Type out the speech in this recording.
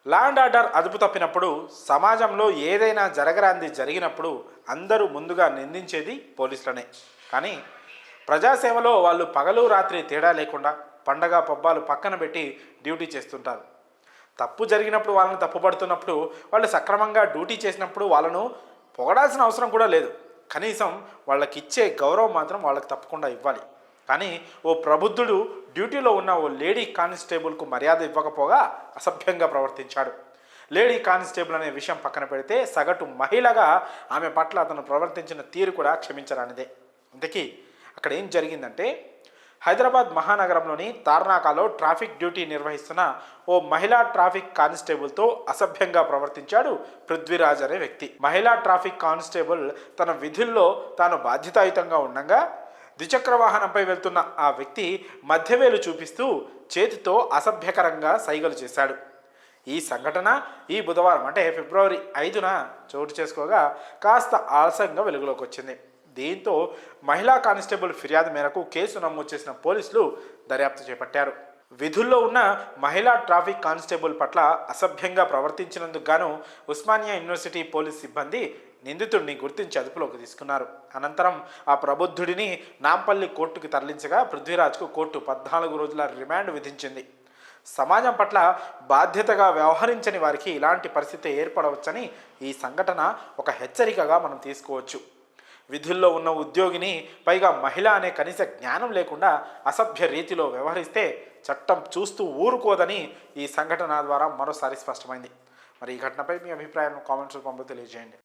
Law and order అదుపు తప్పినప్పుడు, సమాజంలో ఏదైనా జరగరాంది జరిగినప్పుడు అందరూ ముందుగా నిందించేది పోలీసులనే. కానీ ప్రజాసేవలో వాళ్ళు పగలు రాత్రి తేడా లేకుండా పండగ పబ్బాలు పక్కన పెట్టి డ్యూటీ చేస్తుంటారు. తప్పు జరిగినప్పుడు వాళ్ళని తప్పుపడుతున్నప్పుడు, వాళ్ళు సక్రమంగా డ్యూటీ చేసినప్పుడు వాళ్ళను పొగడాల్సిన అవసరం కూడా లేదు. కనీసం వాళ్ళకి ఇచ్చే గౌరవం మాత్రం వాళ్ళకి తప్పకుండా ఇవ్వాలి. కానీ ఓ ప్రబుద్ధుడు డ్యూటీలో ఉన్న ఓ లేడీ కానిస్టేబుల్కు మర్యాద ఇవ్వకపోగా అసభ్యంగా ప్రవర్తించాడు. లేడీ కానిస్టేబుల్ అనే విషయం పక్కన పెడితే, సగటు మహిళగా ఆమె పట్ల అతను ప్రవర్తించిన తీరు కూడా క్షమించరానిదే. ఇంతకీ అక్కడ ఏం జరిగిందంటే, హైదరాబాద్ మహానగరంలోని తార్నాకాలో ట్రాఫిక్ డ్యూటీ నిర్వహిస్తున్న ఓ మహిళా ట్రాఫిక్ కానిస్టేబుల్తో అసభ్యంగా ప్రవర్తించాడు పృథ్వీరాజ్ అనే వ్యక్తి. మహిళా ట్రాఫిక్ కానిస్టేబుల్ తన విధుల్లో తాను బాధ్యతాయుతంగా ఉండగా, ద్విచక్ర వాహనంపై వెళ్తున్న ఆ వ్యక్తి మధ్యవేలు చూపిస్తూ చేతితో అసభ్యకరంగా సైగలు చేశాడు. ఈ సంఘటన ఈ బుధవారం అంటే ఫిబ్రవరి 5న చోటు చేసుకోగా కాస్త ఆలస్యంగా వెలుగులోకి వచ్చింది. దీంతో మహిళా కానిస్టేబుల్ ఫిర్యాదు మేరకు కేసు నమోదు చేసిన పోలీసులు దర్యాప్తు చేపట్టారు. విధుల్లో ఉన్న మహిళా ట్రాఫిక్ కానిస్టేబుల్ పట్ల అసభ్యంగా ప్రవర్తించినందుకు గాను ఉస్మానియా యూనివర్సిటీ పోలీస్ సిబ్బంది నిందితుడిని గుర్తించి అదుపులోకి తీసుకున్నారు. అనంతరం ఆ ప్రబుద్ధుడిని నాంపల్లి కోర్టుకు తరలించగా పృథ్వీరాజ్కు కోర్టు 14 రోజుల రిమాండ్ విధించింది. సమాజం పట్ల బాధ్యతగా వ్యవహరించని వారికి ఇలాంటి పరిస్థితి ఏర్పడవచ్చని ఈ సంఘటన ఒక హెచ్చరికగా మనం తీసుకోవచ్చు. విధుల్లో ఉన్న ఉద్యోగిని, పైగా మహిళ అనే కనీస జ్ఞానం లేకుండా అసభ్య రీతిలో వ్యవహరిస్తే చట్టం చూస్తూ ఊరుకోదని ఈ సంఘటన ద్వారా మరోసారి స్పష్టమైంది. మరి ఈ ఘటనపై మీ అభిప్రాయాలను కామెంట్స్ రూపంలో తెలియజేయండి.